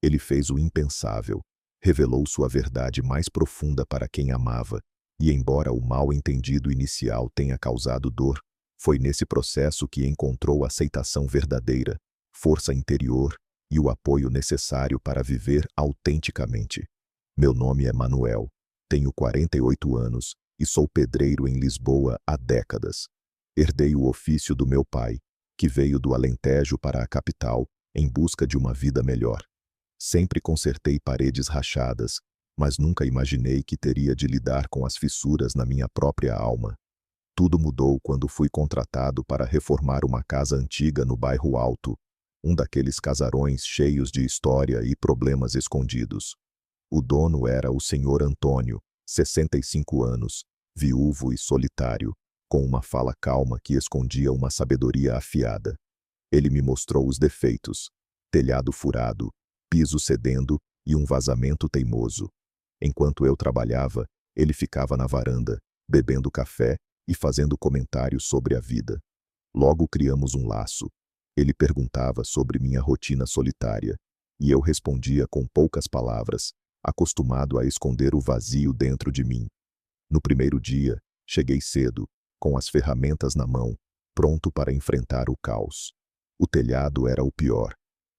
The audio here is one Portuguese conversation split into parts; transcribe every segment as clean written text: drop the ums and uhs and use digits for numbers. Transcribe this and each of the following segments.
Ele fez o impensável, revelou sua verdade mais profunda para quem amava, e embora o mal-entendido inicial tenha causado dor, foi nesse processo que encontrou aceitação verdadeira, força interior e o apoio necessário para viver autenticamente. Meu nome é Manuel, tenho 48 anos e sou pedreiro em Lisboa há décadas. Herdei o ofício do meu pai, que veio do Alentejo para a capital em busca de uma vida melhor. Sempre consertei paredes rachadas, mas nunca imaginei que teria de lidar com as fissuras na minha própria alma. Tudo mudou quando fui contratado para reformar uma casa antiga no bairro Alto, um daqueles casarões cheios de história e problemas escondidos. O dono era o senhor Antônio, 65 anos, viúvo e solitário, com uma fala calma que escondia uma sabedoria afiada. Ele me mostrou os defeitos: telhado furado, piso cedendo e um vazamento teimoso. Enquanto eu trabalhava, ele ficava na varanda, bebendo café e fazendo comentários sobre a vida. Logo criamos um laço. Ele perguntava sobre minha rotina solitária, e eu respondia com poucas palavras, acostumado a esconder o vazio dentro de mim. No primeiro dia, cheguei cedo, com as ferramentas na mão, pronto para enfrentar o caos. O telhado era o pior.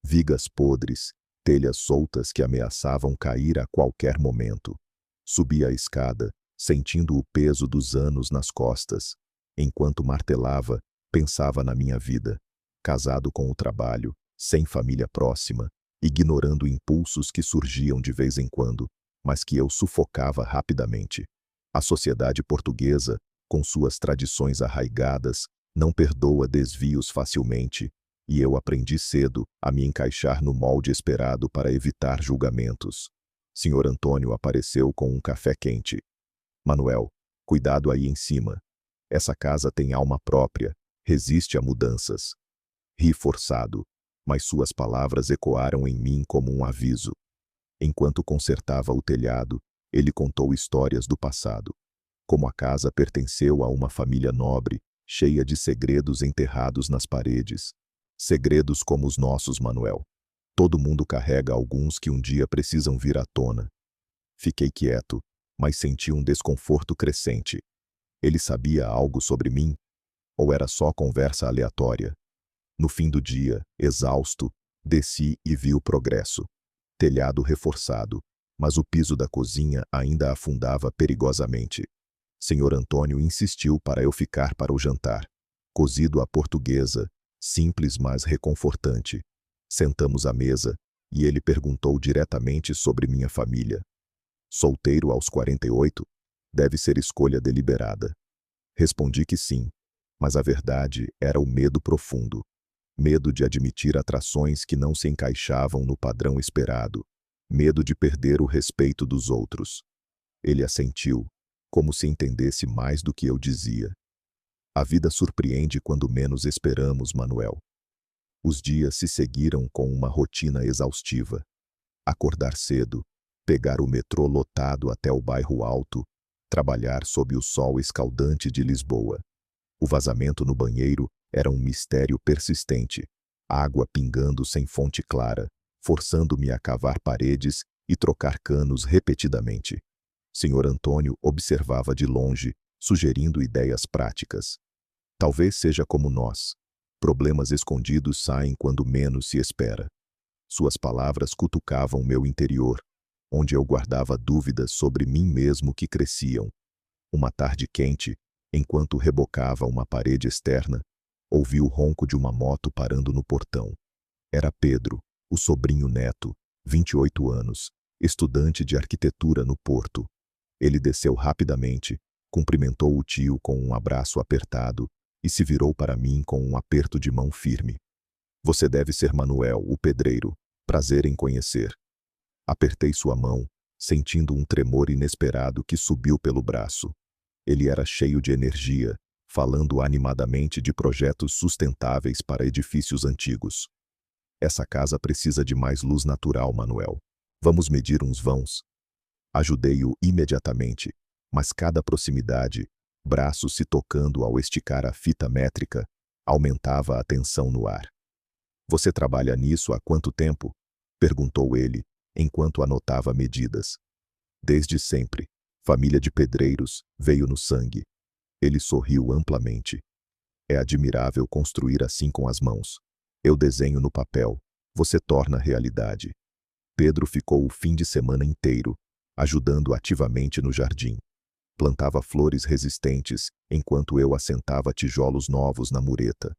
Vigas podres, telhas soltas que ameaçavam cair a qualquer momento. Subi a escada, sentindo o peso dos anos nas costas. Enquanto martelava, pensava na minha vida. Casado com o trabalho, sem família próxima, ignorando impulsos que surgiam de vez em quando, mas que eu sufocava rapidamente. A sociedade portuguesa, com suas tradições arraigadas, não perdoa desvios facilmente, e eu aprendi cedo a me encaixar no molde esperado para evitar julgamentos. Senhor Antônio apareceu com um café quente. Manuel, cuidado aí em cima. Essa casa tem alma própria, resiste a mudanças. Ri forçado, mas suas palavras ecoaram em mim como um aviso. Enquanto consertava o telhado, ele contou histórias do passado. Como a casa pertenceu a uma família nobre, cheia de segredos enterrados nas paredes. Segredos como os nossos, Manuel. Todo mundo carrega alguns que um dia precisam vir à tona. Fiquei quieto, mas senti um desconforto crescente. Ele sabia algo sobre mim? Ou era só conversa aleatória? No fim do dia, exausto, desci e vi o progresso. Telhado reforçado, mas o piso da cozinha ainda afundava perigosamente. Senhor Antônio insistiu para eu ficar para o jantar. Cozido à portuguesa, simples mas reconfortante. Sentamos à mesa, e ele perguntou diretamente sobre minha família. Solteiro aos 48? Deve ser escolha deliberada. Respondi que sim, mas a verdade era o medo profundo. Medo de admitir atrações que não se encaixavam no padrão esperado. Medo de perder o respeito dos outros. Ele assentiu, como se entendesse mais do que eu dizia. A vida surpreende quando menos esperamos, Manuel. Os dias se seguiram com uma rotina exaustiva. Acordar cedo, pegar o metrô lotado até o bairro Alto, trabalhar sob o sol escaldante de Lisboa. O vazamento no banheiro era um mistério persistente, água pingando sem fonte clara, forçando-me a cavar paredes e trocar canos repetidamente. Senhor Antônio observava de longe, sugerindo ideias práticas. Talvez seja como nós. Problemas escondidos saem quando menos se espera. Suas palavras cutucavam meu interior, onde eu guardava dúvidas sobre mim mesmo que cresciam. Uma tarde quente, enquanto rebocava uma parede externa, ouvi o ronco de uma moto parando no portão. Era Pedro, o sobrinho neto, 28 anos, estudante de arquitetura no Porto. Ele desceu rapidamente, cumprimentou o tio com um abraço apertado e se virou para mim com um aperto de mão firme. Você deve ser Manuel, o pedreiro. Prazer em conhecer. Apertei sua mão, sentindo um tremor inesperado que subiu pelo braço. Ele era cheio de energia, falando animadamente de projetos sustentáveis para edifícios antigos. Essa casa precisa de mais luz natural, Manuel. Vamos medir uns vãos. Ajudei-o imediatamente, mas cada proximidade, braços se tocando ao esticar a fita métrica, aumentava a tensão no ar. Você trabalha nisso há quanto tempo? Perguntou ele, enquanto anotava medidas. Desde sempre. Família de pedreiros, veio no sangue. Ele sorriu amplamente. É admirável construir assim com as mãos. Eu desenho no papel, você torna realidade. Pedro ficou o fim de semana inteiro, ajudando ativamente no jardim. Plantava flores resistentes, enquanto eu assentava tijolos novos na mureta.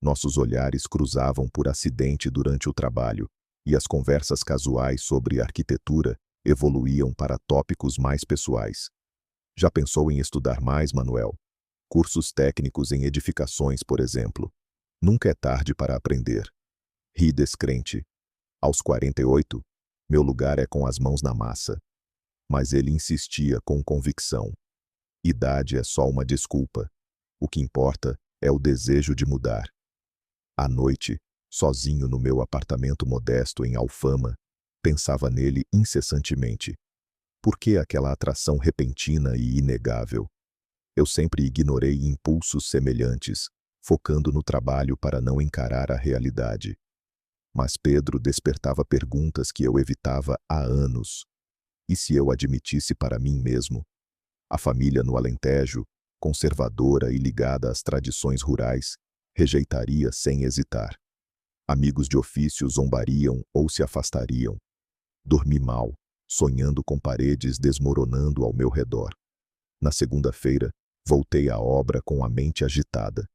Nossos olhares cruzavam por acidente durante o trabalho, e as conversas casuais sobre arquitetura evoluíam para tópicos mais pessoais. Já pensou em estudar mais, Manuel? Cursos técnicos em edificações, por exemplo. Nunca é tarde para aprender. Ri descrente. Aos 48, meu lugar é com as mãos na massa. Mas ele insistia com convicção. Idade é só uma desculpa. O que importa é o desejo de mudar. À noite, sozinho no meu apartamento modesto em Alfama, pensava nele incessantemente. Por que aquela atração repentina e inegável? Eu sempre ignorei impulsos semelhantes, focando no trabalho para não encarar a realidade. Mas Pedro despertava perguntas que eu evitava há anos. E se eu admitisse para mim mesmo? A família no Alentejo, conservadora e ligada às tradições rurais, rejeitaria sem hesitar. Amigos de ofício zombariam ou se afastariam. Dormi mal, sonhando com paredes desmoronando ao meu redor. Na segunda-feira, voltei à obra com a mente agitada.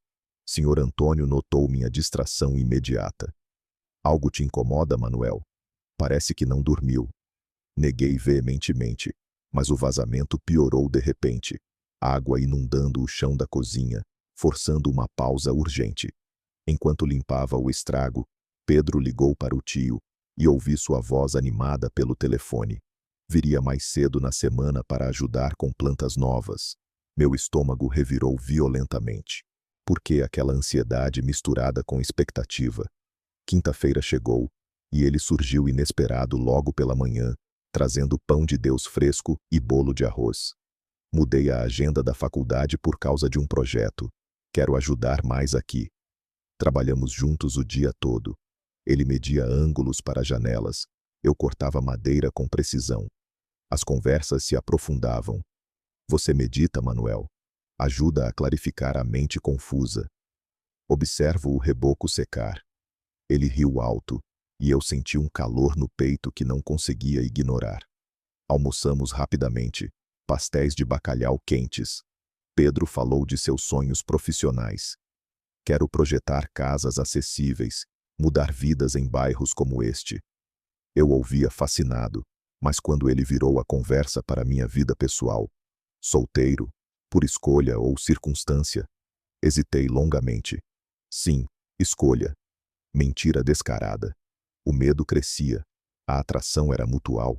Senhor Antônio notou minha distração imediata. Algo te incomoda, Manuel? Parece que não dormiu. Neguei veementemente, mas o vazamento piorou de repente. Água inundando o chão da cozinha, forçando uma pausa urgente. Enquanto limpava o estrago, Pedro ligou para o tio e ouvi sua voz animada pelo telefone. Viria mais cedo na semana para ajudar com plantas novas. Meu estômago revirou violentamente. Por que aquela ansiedade misturada com expectativa? Quinta-feira chegou, e ele surgiu inesperado logo pela manhã, trazendo pão de Deus fresco e bolo de arroz. Mudei a agenda da faculdade por causa de um projeto. Quero ajudar mais aqui. Trabalhamos juntos o dia todo. Ele media ângulos para janelas. Eu cortava madeira com precisão. As conversas se aprofundavam. Você medita, Manuel? Ajuda a clarificar a mente confusa. Observo o reboco secar. Ele riu alto, e eu senti um calor no peito que não conseguia ignorar. Almoçamos rapidamente, pastéis de bacalhau quentes. Pedro falou de seus sonhos profissionais. Quero projetar casas acessíveis, mudar vidas em bairros como este. Eu ouvia fascinado, mas quando ele virou a conversa para minha vida pessoal, solteiro, por escolha ou circunstância, hesitei longamente. Sim, escolha. Mentira descarada. O medo crescia. A atração era mutual.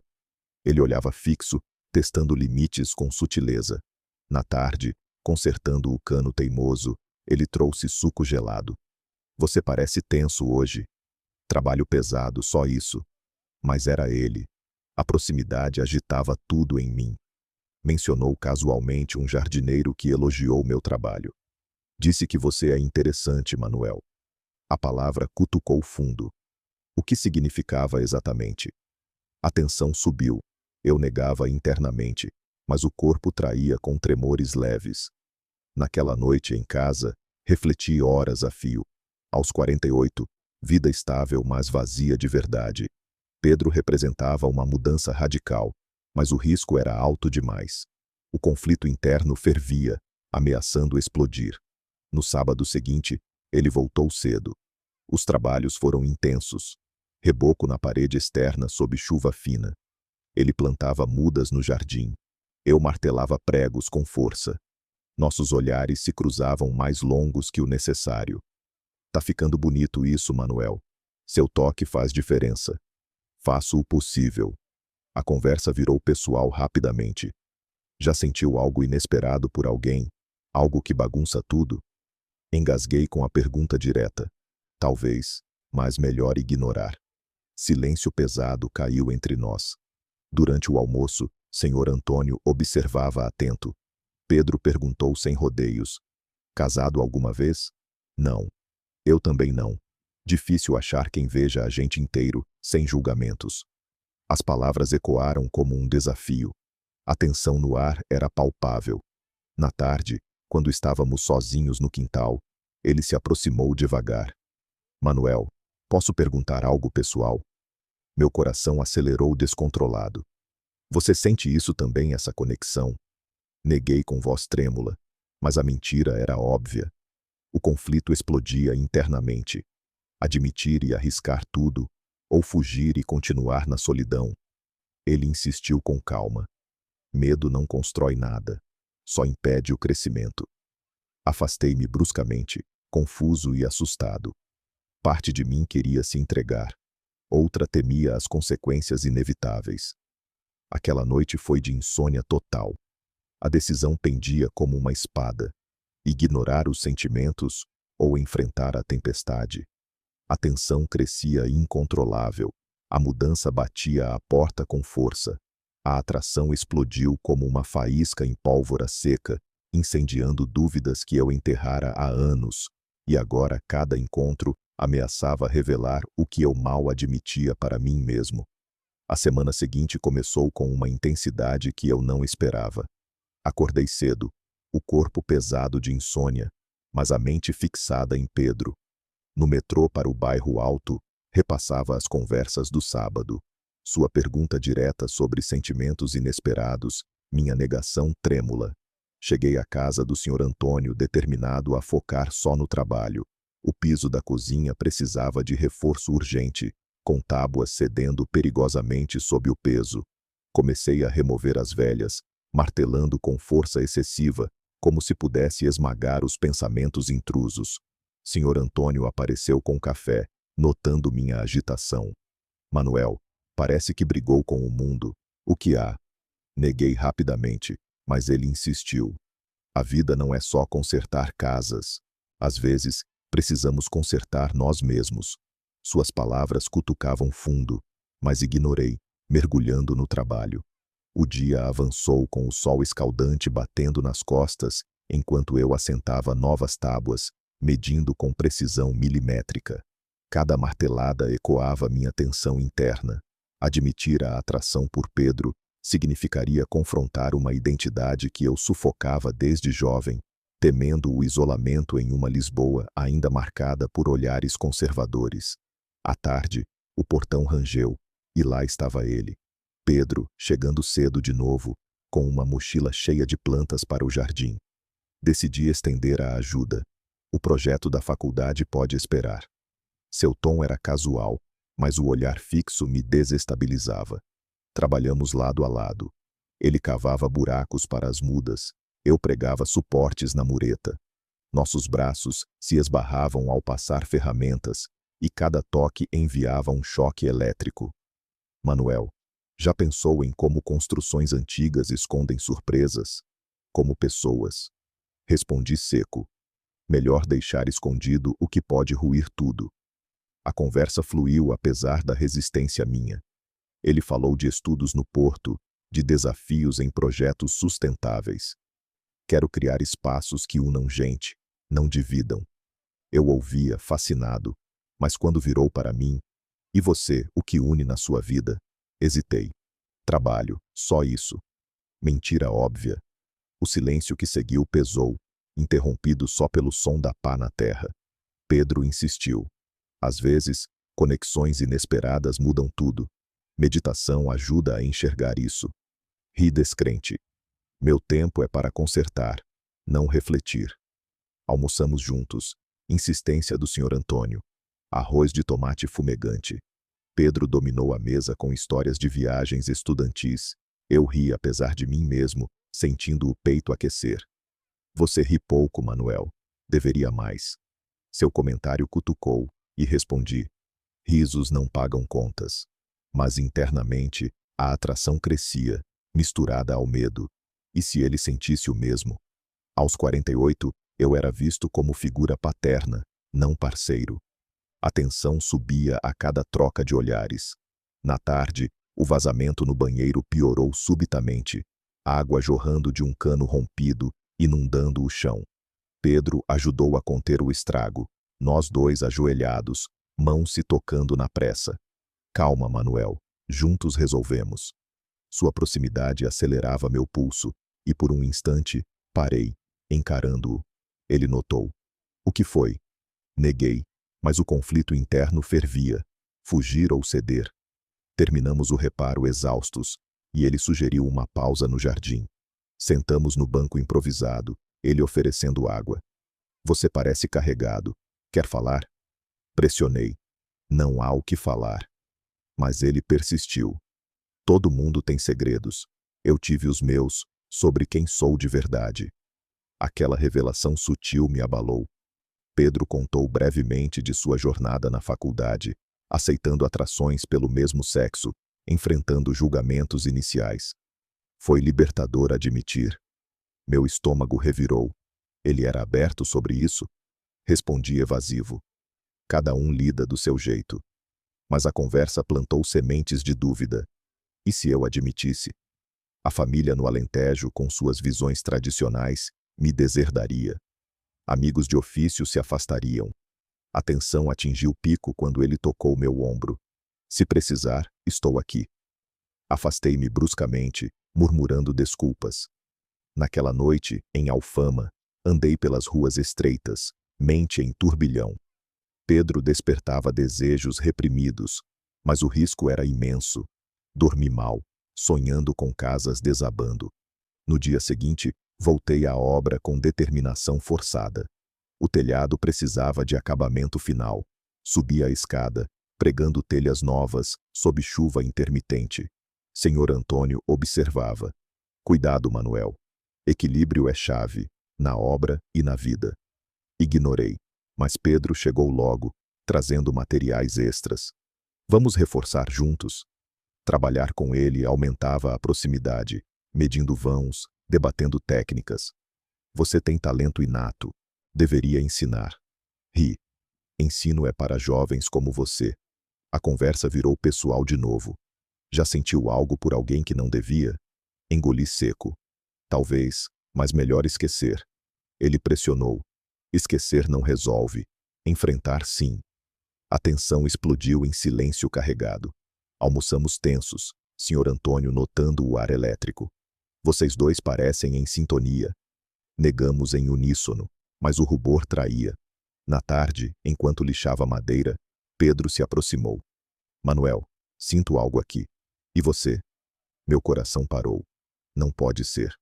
Ele olhava fixo, testando limites com sutileza. Na tarde, consertando o cano teimoso, ele trouxe suco gelado. Você parece tenso hoje. Trabalho pesado, só isso. Mas era ele. A proximidade agitava tudo em mim. Mencionou casualmente um jardineiro que elogiou meu trabalho. Disse que você é interessante, Manuel. A palavra cutucou fundo. O que significava exatamente? A tensão subiu. Eu negava internamente, mas o corpo traía com tremores leves. Naquela noite em casa, refleti horas a fio. Aos 48, vida estável mas vazia de verdade. Pedro representava uma mudança radical, mas o risco era alto demais. O conflito interno fervia, ameaçando explodir. No sábado seguinte, ele voltou cedo. Os trabalhos foram intensos. Reboco na parede externa sob chuva fina. Ele plantava mudas no jardim. Eu martelava pregos com força. Nossos olhares se cruzavam mais longos que o necessário. Tá ficando bonito isso, Manuel. Seu toque faz diferença. Faço o possível. A conversa virou pessoal rapidamente. Já sentiu algo inesperado por alguém? Algo que bagunça tudo? Engasguei com a pergunta direta. Talvez, mas melhor ignorar. Silêncio pesado caiu entre nós. Durante o almoço, Senhor Antônio observava atento. Pedro perguntou sem rodeios. Casado alguma vez? Não. Eu também não. Difícil achar quem veja a gente inteiro, sem julgamentos. As palavras ecoaram como um desafio. A tensão no ar era palpável. Na tarde, quando estávamos sozinhos no quintal, ele se aproximou devagar. Manuel, posso perguntar algo pessoal? Meu coração acelerou descontrolado. Você sente isso também, essa conexão? Neguei com voz trêmula, mas a mentira era óbvia. O conflito explodia internamente. Admitir e arriscar tudo, ou fugir e continuar na solidão. Ele insistiu com calma. Medo não constrói nada, só impede o crescimento. Afastei-me bruscamente, confuso e assustado. Parte de mim queria se entregar, outra temia as consequências inevitáveis. Aquela noite foi de insônia total. A decisão pendia como uma espada: ignorar os sentimentos ou enfrentar a tempestade. A tensão crescia incontrolável. A mudança batia à porta com força. A atração explodiu como uma faísca em pólvora seca, incendiando dúvidas que eu enterrara há anos. E agora cada encontro ameaçava revelar o que eu mal admitia para mim mesmo. A semana seguinte começou com uma intensidade que eu não esperava. Acordei cedo, o corpo pesado de insônia, mas a mente fixada em Pedro. No metrô para o bairro Alto, repassava as conversas do sábado. Sua pergunta direta sobre sentimentos inesperados, minha negação trêmula. Cheguei à casa do Sr. Antônio determinado a focar só no trabalho. O piso da cozinha precisava de reforço urgente, com tábuas cedendo perigosamente sob o peso. Comecei a remover as velhas, martelando com força excessiva, como se pudesse esmagar os pensamentos intrusos. Sr. Antônio apareceu com café, notando minha agitação. Manuel, parece que brigou com o mundo. O que há? Neguei rapidamente, mas ele insistiu. A vida não é só consertar casas. Às vezes, precisamos consertar nós mesmos. Suas palavras cutucavam fundo, mas ignorei, mergulhando no trabalho. O dia avançou com o sol escaldante batendo nas costas, enquanto eu assentava novas tábuas, medindo com precisão milimétrica. Cada martelada ecoava minha tensão interna. Admitir a atração por Pedro significaria confrontar uma identidade que eu sufocava desde jovem, temendo o isolamento em uma Lisboa ainda marcada por olhares conservadores. À tarde, o portão rangeu, e lá estava ele, Pedro, chegando cedo de novo, com uma mochila cheia de plantas para o jardim. Decidi estender a ajuda. O projeto da faculdade pode esperar. Seu tom era casual, mas o olhar fixo me desestabilizava. Trabalhamos lado a lado. Ele cavava buracos para as mudas, eu pregava suportes na mureta. Nossos braços se esbarravam ao passar ferramentas, e cada toque enviava um choque elétrico. Manuel, já pensou em como construções antigas escondem surpresas? Como pessoas? Respondi seco. Melhor deixar escondido o que pode ruir tudo. A conversa fluiu apesar da resistência minha. Ele falou de estudos no Porto, de desafios em projetos sustentáveis. Quero criar espaços que unam gente, não dividam. Eu ouvia, fascinado, mas quando virou para mim, e você, o que une na sua vida? Hesitei. Trabalho, só isso. Mentira óbvia. O silêncio que seguiu pesou, interrompido só pelo som da pá na terra. Pedro insistiu. Às vezes, conexões inesperadas mudam tudo. Meditação ajuda a enxergar isso. Ri descrente. Meu tempo é para consertar, não refletir. Almoçamos juntos. Insistência do Sr. Antônio. Arroz de tomate fumegante. Pedro dominou a mesa com histórias de viagens estudantis. Eu ri apesar de mim mesmo, sentindo o peito aquecer. Você ri pouco, Manuel. Deveria mais. Seu comentário cutucou, e respondi. Risos não pagam contas. Mas internamente, a atração crescia, misturada ao medo. E se ele sentisse o mesmo? Aos 48, eu era visto como figura paterna, não parceiro. A tensão subia a cada troca de olhares. Na tarde, o vazamento no banheiro piorou subitamente, água jorrando de um cano rompido, inundando o chão. Pedro ajudou a conter o estrago, nós dois ajoelhados, mãos se tocando na pressa. Calma, Manuel. Juntos resolvemos. Sua proximidade acelerava meu pulso, e por um instante, parei, encarando-o. Ele notou. O que foi? Neguei, mas o conflito interno fervia. Fugir ou ceder? Terminamos o reparo exaustos, e ele sugeriu uma pausa no jardim. Sentamos no banco improvisado, ele oferecendo água. Você parece carregado. Quer falar? Pressionei. Não há o que falar. Mas ele persistiu. Todo mundo tem segredos. Eu tive os meus, sobre quem sou de verdade. Aquela revelação sutil me abalou. Pedro contou brevemente de sua jornada na faculdade, aceitando atrações pelo mesmo sexo, enfrentando julgamentos iniciais. Foi libertador admitir. Meu estômago revirou. Ele era aberto sobre isso? Respondi evasivo. Cada um lida do seu jeito. Mas a conversa plantou sementes de dúvida. E se eu admitisse? A família no Alentejo, com suas visões tradicionais, me deserdaria. Amigos de ofício se afastariam. A tensão atingiu o pico quando ele tocou meu ombro. Se precisar, estou aqui. Afastei-me bruscamente, murmurando desculpas. Naquela noite, em Alfama, andei pelas ruas estreitas, mente em turbilhão. Pedro despertava desejos reprimidos, mas o risco era imenso. Dormi mal, sonhando com casas desabando. No dia seguinte, voltei à obra com determinação forçada. O telhado precisava de acabamento final. Subi a escada, pregando telhas novas, sob chuva intermitente. Senhor Antônio observava. Cuidado, Manuel. Equilíbrio é chave, na obra e na vida. Ignorei, mas Pedro chegou logo, trazendo materiais extras. Vamos reforçar juntos? Trabalhar com ele aumentava a proximidade, medindo vãos, debatendo técnicas. Você tem talento inato. Deveria ensinar. Ri. Ensino é para jovens como você. A conversa virou pessoal de novo. Já sentiu algo por alguém que não devia? Engoli seco. Talvez, mas melhor esquecer. Ele pressionou. Esquecer não resolve. Enfrentar, sim. A tensão explodiu em silêncio carregado. Almoçamos tensos, Sr. Antônio notando o ar elétrico. Vocês dois parecem em sintonia. Negamos em uníssono, mas o rubor traía. Na tarde, enquanto lixava a madeira, Pedro se aproximou. Manuel, sinto algo aqui. E você? Meu coração parou. Não pode ser.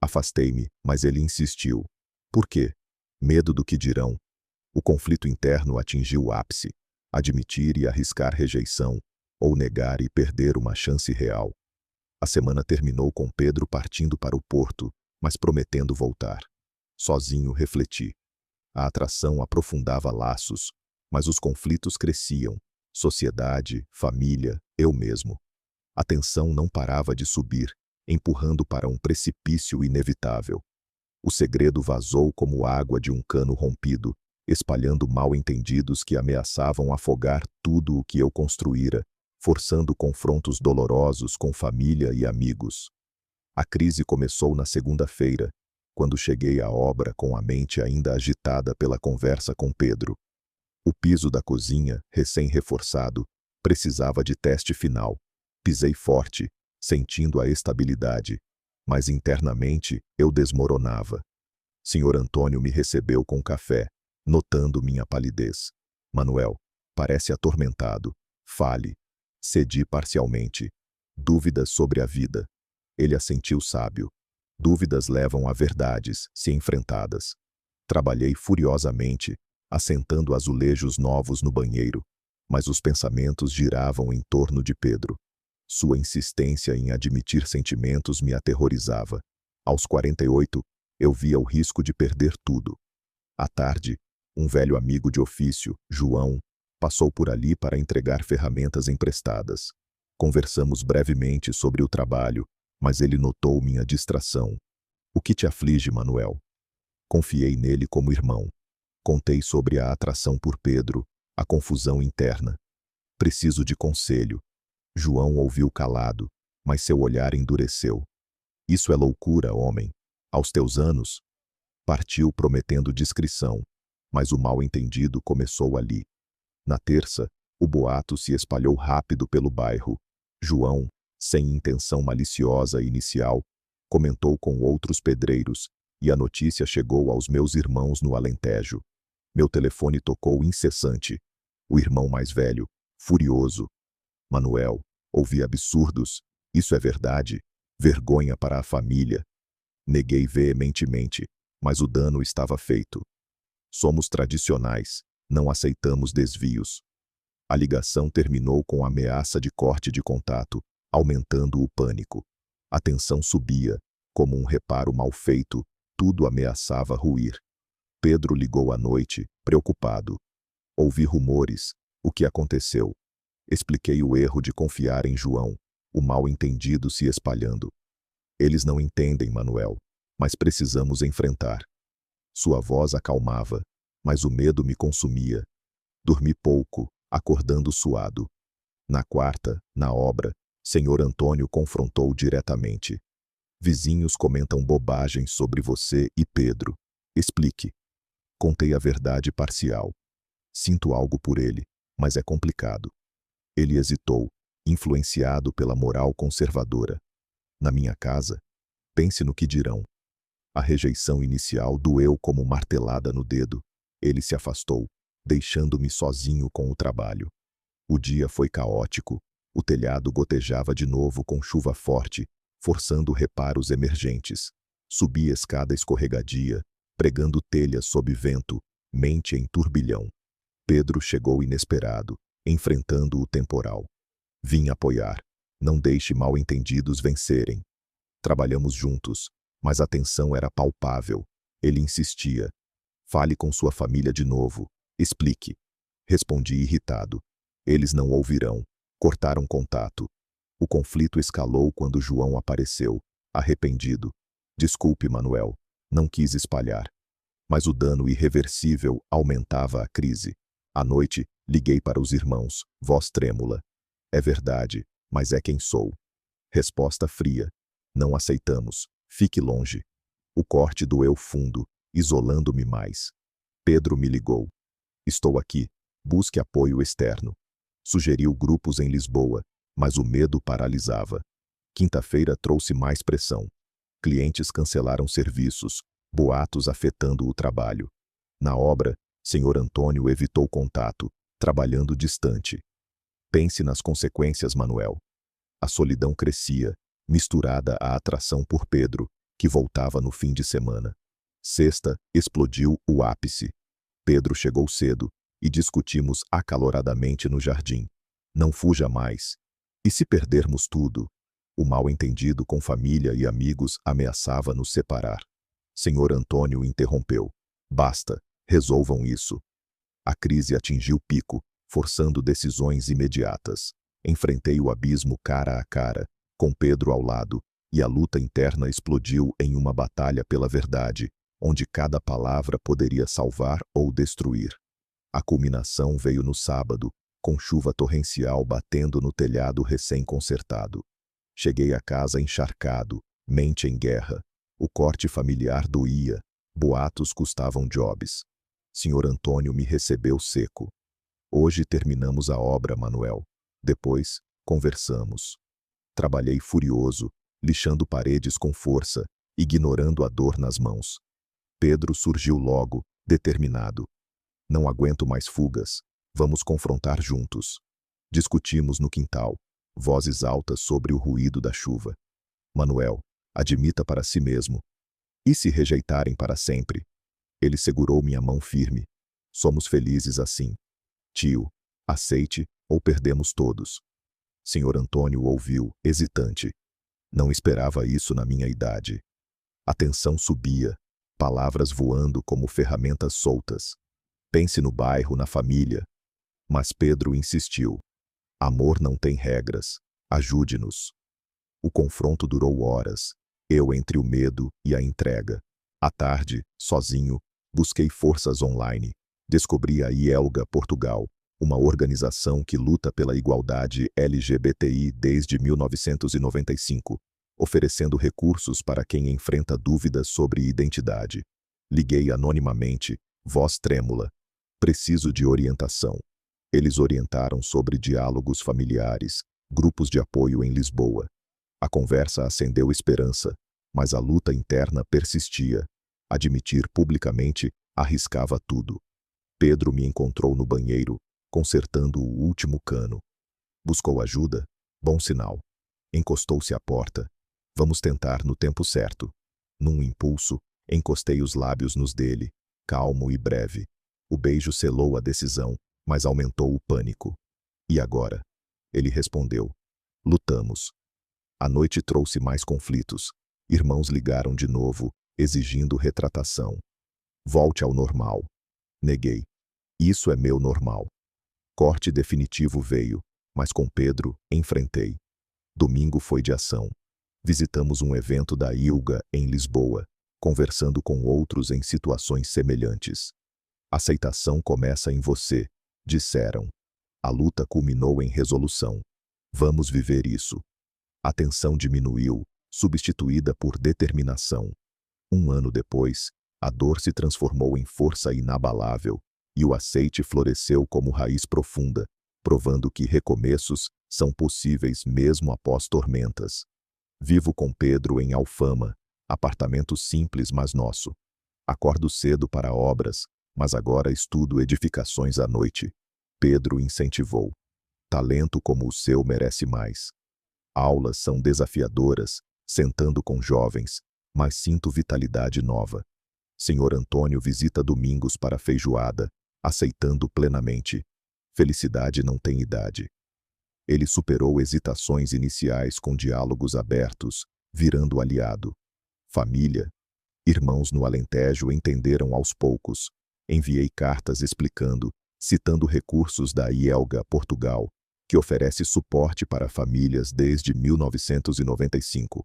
Afastei-me, mas ele insistiu. Por quê? Medo do que dirão. O conflito interno atingiu o ápice. Admitir e arriscar rejeição, ou negar e perder uma chance real. A semana terminou com Pedro partindo para o porto, mas prometendo voltar. Sozinho refleti. A atração aprofundava laços, mas os conflitos cresciam. Sociedade, família, eu mesmo. A tensão não parava de subir, empurrando para um precipício inevitável. O segredo vazou como água de um cano rompido, espalhando mal-entendidos que ameaçavam afogar tudo o que eu construíra, forçando confrontos dolorosos com família e amigos. A crise começou na segunda-feira, quando cheguei à obra com a mente ainda agitada pela conversa com Pedro. O piso da cozinha, recém-reforçado, precisava de teste final. Pisei forte, sentindo a estabilidade, mas internamente eu desmoronava. Sr. Antônio me recebeu com café, notando minha palidez. Manuel, parece atormentado. Fale. Cedi parcialmente. Dúvidas sobre a vida. Ele assentiu sábio. Dúvidas levam a verdades, se enfrentadas. Trabalhei furiosamente, assentando azulejos novos no banheiro, mas os pensamentos giravam em torno de Pedro. Sua insistência em admitir sentimentos me aterrorizava. Aos 48, eu via o risco de perder tudo. À tarde, um velho amigo de ofício, João, passou por ali para entregar ferramentas emprestadas. Conversamos brevemente sobre o trabalho, mas ele notou minha distração. O que te aflige, Manuel? Confiei nele como irmão. Contei sobre a atração por Pedro, a confusão interna. Preciso de conselho. João ouviu calado, mas seu olhar endureceu. Isso é loucura, homem. Aos teus anos? Partiu prometendo discrição, mas o mal-entendido começou ali. Na terça, O boato se espalhou rápido pelo bairro. João, sem intenção maliciosa inicial, comentou com outros pedreiros, e a notícia chegou aos meus irmãos no Alentejo. Meu telefone tocou incessante. O irmão mais velho, furioso. Manuel, ouvi absurdos. Isso é verdade? Vergonha para a família. Neguei veementemente, mas o dano estava feito. Somos tradicionais, não aceitamos desvios. A ligação terminou com ameaça de corte de contato, aumentando o pânico. A tensão subia, como um reparo mal feito, tudo ameaçava ruir. Pedro ligou à noite, preocupado. Ouvi rumores. O que aconteceu? Expliquei o erro de confiar em João, o mal-entendido se espalhando. Eles não entendem, Manuel, mas precisamos enfrentar. Sua voz acalmava, mas o medo me consumia. Dormi pouco, acordando suado. Na quarta, na obra, Senhor Antônio confrontou diretamente. Vizinhos comentam bobagens sobre você e Pedro. Explique. Contei a verdade parcial. Sinto algo por ele, mas é complicado. Ele hesitou, influenciado pela moral conservadora. Na minha casa, pense no que dirão. A rejeição inicial doeu como martelada no dedo. Ele se afastou, deixando-me sozinho com o trabalho. O dia foi caótico. O telhado gotejava de novo com chuva forte, forçando reparos emergentes. Subi escada escorregadia, pregando telhas sob vento, mente em turbilhão. Pedro chegou inesperado, enfrentando o temporal. Vim apoiar. Não deixe mal-entendidos vencerem. Trabalhamos juntos, mas a tensão era palpável. Ele insistia. Fale com sua família de novo. Explique. Respondi irritado. Eles não ouvirão. Cortaram contato. O conflito escalou quando João apareceu, arrependido. Desculpe, Manuel. Não quis espalhar. Mas o dano irreversível aumentava a crise. À noite, liguei para os irmãos, voz trêmula. É verdade, mas é quem sou. Resposta fria. Não aceitamos. Fique longe. O corte doeu fundo, isolando-me mais. Pedro me ligou. Estou aqui. Busque apoio externo. Sugeriu grupos em Lisboa, mas o medo paralisava. Quinta-feira trouxe mais pressão. Clientes cancelaram serviços, boatos afetando o trabalho. Na obra, Senhor Antônio evitou contato, trabalhando distante. Pense nas consequências, Manuel. A solidão crescia, misturada à atração por Pedro, que voltava no fim de semana. Sexta, explodiu o ápice. Pedro chegou cedo, e discutimos acaloradamente no jardim. Não fuja mais. E se perdermos tudo? O mal-entendido com família e amigos ameaçava nos separar. Senhor Antônio interrompeu. Basta, resolvam isso. A crise atingiu pico, forçando decisões imediatas. Enfrentei o abismo cara a cara, com Pedro ao lado, e a luta interna explodiu em uma batalha pela verdade, onde cada palavra poderia salvar ou destruir. A culminação veio no sábado, com chuva torrencial batendo no telhado recém-consertado. Cheguei a casa encharcado, mente em guerra. O corte familiar doía, boatos custavam jobs. Senhor Antônio me recebeu seco. Hoje terminamos a obra, Manuel. Depois, conversamos. Trabalhei furioso, lixando paredes com força, ignorando a dor nas mãos. Pedro surgiu logo, determinado. Não aguento mais fugas. Vamos confrontar juntos. Discutimos no quintal, vozes altas sobre o ruído da chuva. Manuel, admita para si mesmo. E se rejeitarem para sempre? Ele segurou minha mão firme. Somos felizes assim. Tio, aceite, ou perdemos todos. Senhor Antônio ouviu, hesitante. Não esperava isso na minha idade. A tensão subia, palavras voando como ferramentas soltas. Pense no bairro, na família. Mas Pedro insistiu. Amor não tem regras. Ajude-nos. O confronto durou horas. Eu entre o medo e a entrega. À tarde, sozinho, busquei forças online. Descobri a IELGA Portugal, uma organização que luta pela igualdade LGBTI desde 1995, oferecendo recursos para quem enfrenta dúvidas sobre identidade. Liguei anonimamente, voz trêmula. Preciso de orientação. Eles orientaram sobre diálogos familiares, grupos de apoio em Lisboa. A conversa acendeu esperança, mas a luta interna persistia. Admitir publicamente arriscava tudo. Pedro me encontrou no banheiro, consertando o último cano. Buscou ajuda? Bom sinal. Encostou-se à porta. Vamos tentar no tempo certo. Num impulso, encostei os lábios nos dele, calmo e breve. O beijo selou a decisão, mas aumentou o pânico. E agora? Ele respondeu. Lutamos. A noite trouxe mais conflitos. Irmãos ligaram de novo, exigindo retratação. Volte ao normal. Neguei. Isso é meu normal. Corte definitivo veio, mas com Pedro, enfrentei. Domingo foi de ação. Visitamos um evento da ILGA em Lisboa, conversando com outros em situações semelhantes. Aceitação começa em você, disseram. A luta culminou em resolução. Vamos viver isso. A tensão diminuiu, substituída por determinação. Um ano depois, a dor se transformou em força inabalável, e o aceite floresceu como raiz profunda, provando que recomeços são possíveis mesmo após tormentas. Vivo com Pedro em Alfama, apartamento simples mas nosso. Acordo cedo para obras, mas agora estudo edificações à noite. Pedro incentivou. Talento como o seu merece mais. Aulas são desafiadoras, sentando com jovens, mas sinto vitalidade nova. Senhor Antônio visita domingos para feijoada, aceitando plenamente. Felicidade não tem idade. Ele superou hesitações iniciais com diálogos abertos, virando aliado. Família. Irmãos no Alentejo entenderam aos poucos. Enviei cartas explicando, citando recursos da IELGA Portugal, que oferece suporte para famílias desde 1995.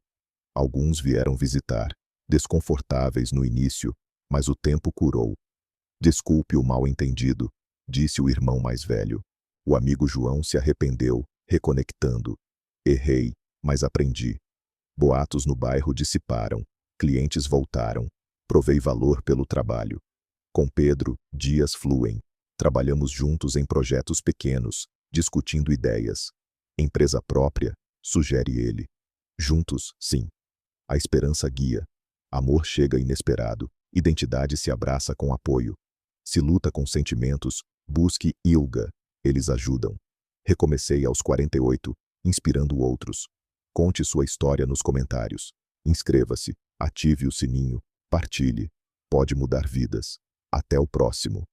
Alguns vieram visitar, desconfortáveis no início, mas o tempo curou. Desculpe o mal-entendido, disse o irmão mais velho. O amigo João se arrependeu, reconectando. Errei, mas aprendi. Boatos no bairro dissiparam, clientes voltaram. Provei valor pelo trabalho. Com Pedro, dias fluem. Trabalhamos juntos em projetos pequenos, discutindo ideias. Empresa própria, sugere ele. Juntos, sim. A esperança guia. Amor chega inesperado. Identidade se abraça com apoio. Se luta com sentimentos, busque ILGA. Eles ajudam. Recomecei aos 48, inspirando outros. Conte sua história nos comentários. Inscreva-se, ative o sininho, partilhe. Pode mudar vidas. Até o próximo.